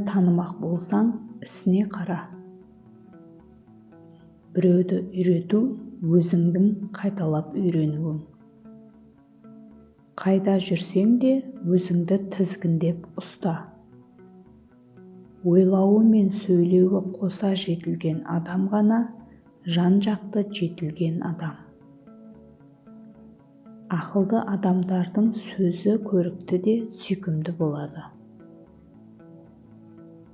танымақ болсаң, ісіне қара. Біреуді үйрету өзіңдің қайталап үйренуің. Қайда жүрсең де өзіңді тізгіндеп ұста. Ойлауы мен сөйлеуі қоса жетілген адам ғана жан-жақты жетілген адам. Ақылды адамдардың сөзі көрікті де сүйкімді болады.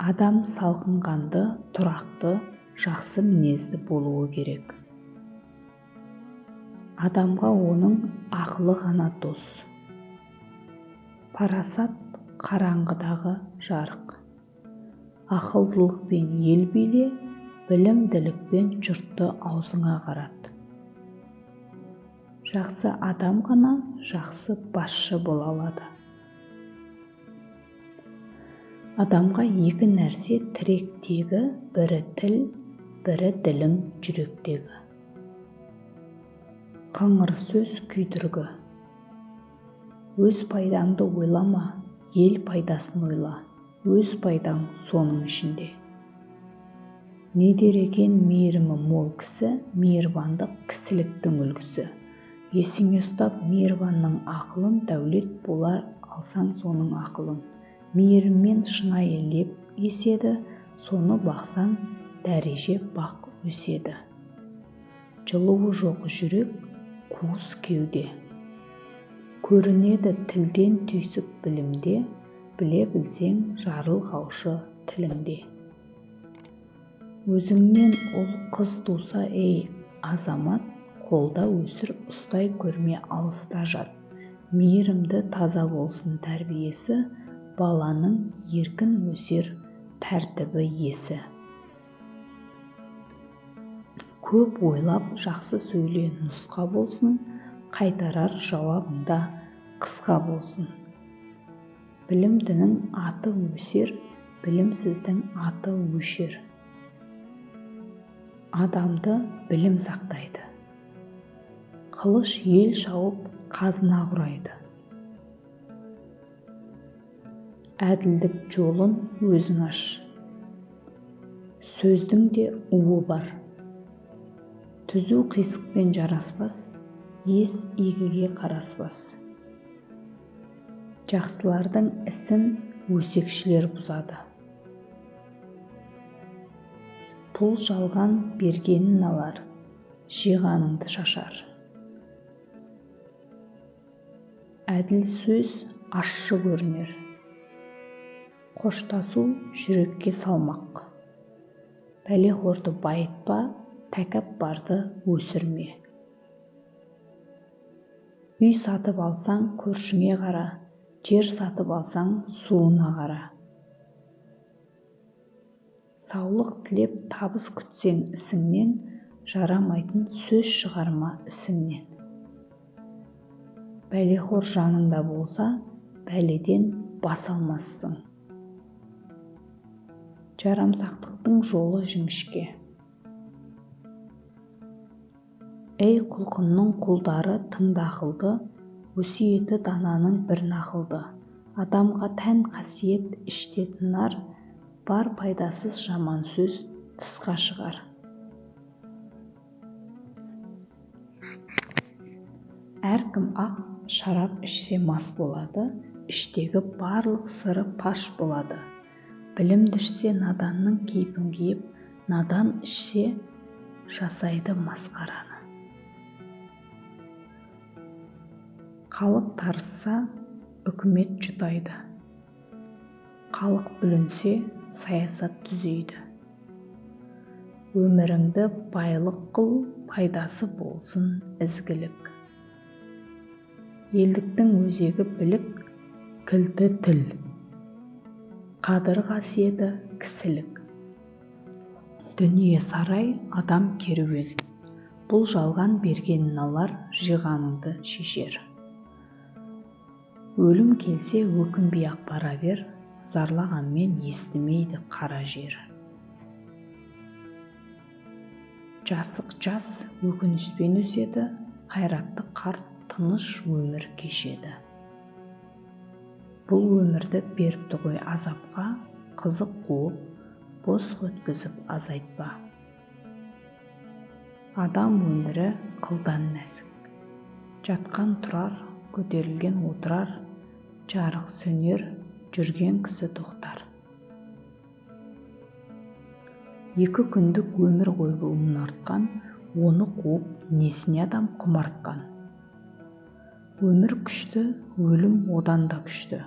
Адам салқынқанды, тұрақты, жақсы мінезді болуы керек. Адамға оның ақылы ғана дос. Парасат қараңғыдағы жарық. Ақылдылықпен ел биле, білімділікпен жұртты аузыңа қарат. Жақсы адам ғана жақсы басшы бола алады. Адамға екі нәрсе тіректегі, бірі тіл, бірі ділің жүректегі. Қыңыр сөз күйдіргі. Өз пайдаңды ойлама, ел пайдасын ойла. Өз пайдаң соның ішінде. Не дер екен мейірімі мол кісі, мейірбандық кісіліктің үлгісі. Есіңе ұстап мейірбанның ақылын, дәулет болар алсаң соның ақылын. Мейіріммен шынайы леп еседі, соны бақсаң дәреже бақ өседі. Жылуы жоқ жүрек, қуыс кеуде. Көрінеді тілден түйсік білімде, біле білсең жарылғаушы тіліңде. Өзіңнен ұл қыз туса азамат, қолда өсір ұстай көрме алыста жат. Мейірімді таза болсын тәрбиесі, баланың еркін өсер тәртібі есі. Көп ойлап жақсы сөйле нұсқа болсын, қайтарар жауабында қысқа болсын. Білімдінің аты өсер, білімсіздің аты өшер. Адамды білім сақтайды. Қылыш ел шауып қазына құрайды. Әділдік жолын өзің аш. Сөздің де уы бар. Түзу қисықпен жараспас, ес игіге қараспас. Жақсылардың ісін өсекшілер бұзады. Пұл жалған бергенін алар, жиғаныңды шашар. Әділ сөз ащы көрінер. Қоштасу жүрекке салмақ. Пәлеқорды байытпа, тәкаппарды өсірме. Үй сатып алсаң көршіңе қара, жер сатып алсаң суына қара. Саулық тілеп табыс күтсең ісіңнен, жарамайтын сөз шығарма ісіңнен. Пәлеқор жаныңда болса, пәледен бас алмассың. Жарамсақтықтың жолы жіңішке. Ей құлқынның құлдары тыңда ақылды, өсиеті дананың бір нақылды. Адамға тән қасиет іште тынар, бар пайдасыз жаман сөз тысқа шығар. Әркім ақ шарап ішсе мас болады, іштегі барлық сыры паш болады. Білімді ішсе наданның кейпін киіп, надан ішсе жасайды масқараны. Халық тарысса, үкімет жұтайды. Халық бүлінсе, саясат түзейді. Өміріңді байлық қыл, пайдасы болсын ізгілік. Елдіктің өзегі білік, кілті тіл. Қадір қасиеті кісілік. Дүние сарай, адам керуен. Бұл жалған бергенін алар, жиғаныңды шешер. Өлім келсе өкінбей ақ бара бер, зарлағанмен естімейді қара жер. Жасық жас өкініспен өседі, қайратты қарт тыныш өмір кешеді. Бұл өмірді беріпті ғой азапқа, қызық қуып, бос өткізіп азайтпа. Адам өмірі қылдан нәзік. Жатқан тұрар, көтерілген отырар, жарық сөнер, жүрген кісі тоқтар. 2 күндік өмір ғой бұл мұнартқан, оны қуып, несіне адам құмартқан. Өмір күшті, өлім одан да күшті.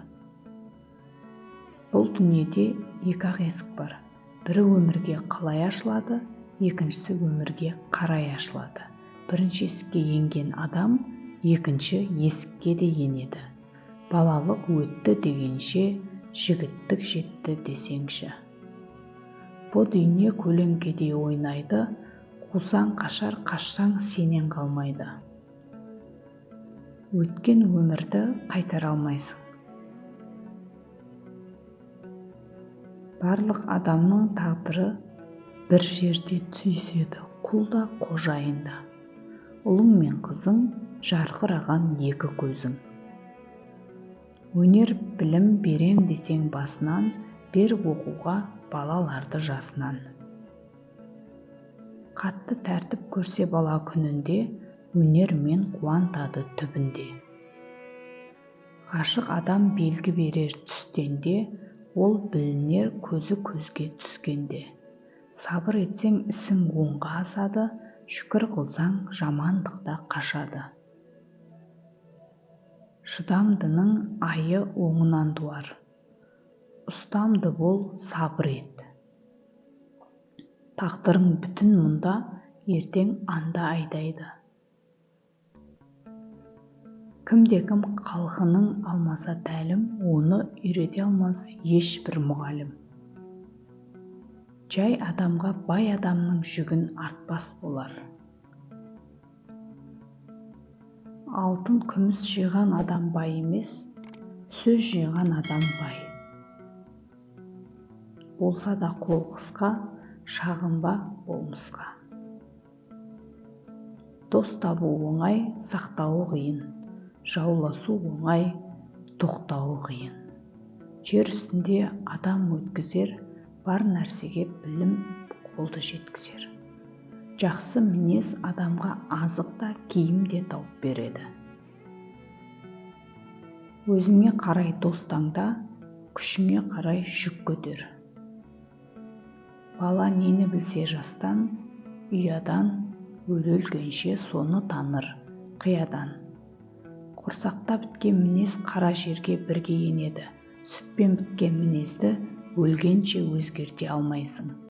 Бұл дүниеде 2 есік бар. Бірі өмірге қалай ашылады, екіншісі өмірге қарай ашылады. Бірінші есікке енген адам, екінші есікке де енеді. Балалық өтті дегенше, жігіттік жетті десеңші. Бұ дүние көлеңкедей ойнайды, қусаң қашар, қашсаң сенен қалмайды. Өткен өмірді қайтара алмайсың. Барлық адамның тағдыры бір жерде түйіседі, құлда қожайында. Ұлың мен қызың жарқыраған 2 көзің. Өнер білім берем десең басынан, бер оқуға балаларды жасынан. Қатты тәртіп көрсе бала күнінде, өнермен қуантады түбінде. Ғашық адам белгі берер түстенде, ол білінер көзі көзге түскенде. Сабыр етсең ісің оңға асады, шүкір қылсаң жамандықта қашады. Шыдамдының айы оңынан туар. Ұстамды бол, сабыр ет. Тағдырың бүтін мұнда, ертең анда айдайды. Кімде-кім халқының алмаса тәлім, оны үйрете алмас ешбір мұғалім. Жай адамға бай адамның жүгін артпас болар. Алтын күміс жиған адам бай емес, сөз жиған адам бай. Болса да қол қысқа, шағынба болмысқа. Дос табу оңай, сақтауы қиын. Жауласу оңай, тоқтауы қиын. Жер үстінде адам өткізер, бар нәрсеге білім қолды жеткізер. Жақсы мінез адамға азық та, киім де тауып береді. Өзіңе қарай дос таңда, күшіңе қарай жүк көтер. Бала нені білсе жастан, ұядан, өле-өлгенше соны таныр қиядан. Құрсақта біткен мінез қара жерге бірге енеді. Сүтпен біткен мінезді өлгенше өзгерте алмайсың.